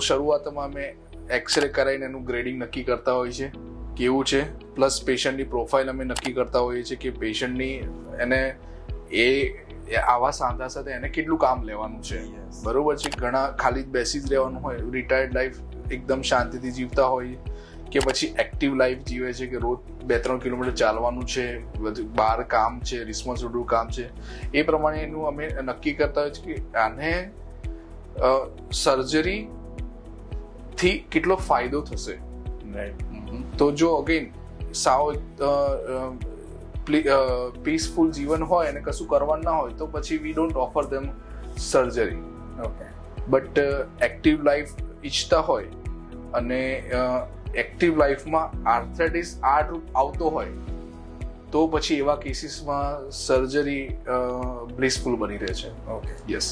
શરૂઆતમાં અમે એક્સરે કરાવીને એનું ગ્રેડિંગ નક્કી કરતા હોઈએ છીએ કેવું છે, પ્લસ પેશન્ટની પ્રોફાઇલ અમે નક્કી કરતા હોઈએ છીએ કે પેશન્ટની એને આવા સાંધા સાથે એને કેટલું કામ લેવાનું છે. બરોબર છે. ઘણા ખાલી બેસી જ રહેવાનું હોય, રિટાયર્ડ લાઈફ એકદમ શાંતિથી જીવતા હોય, કે પછી એક્ટિવ લાઈફ જીવે છે કે રોજ 2-3 કિલોમીટર ચાલવાનું છે, બહાર કામ છે, રિસ્પોન્સિબલ કામ છે, એ પ્રમાણે એનું અમે નક્કી કરતા હોય છે કે આને સર્જરી થી કેટલો ફાયદો થશે. તો જો અગેન સાવ પીસફુલ જીવન હોય અને કશું કરવાનું ના હોય તો પછી we don't offer them surgery. But active life ઈચ્છતા હોય અને એક્ટિવ લાઈફમાં આર્થરાઇટિસ આવતો હોય તો પછી એવા કેસીસમાં સર્જરી બ્લિસફુલ બની રહે છે. યસ.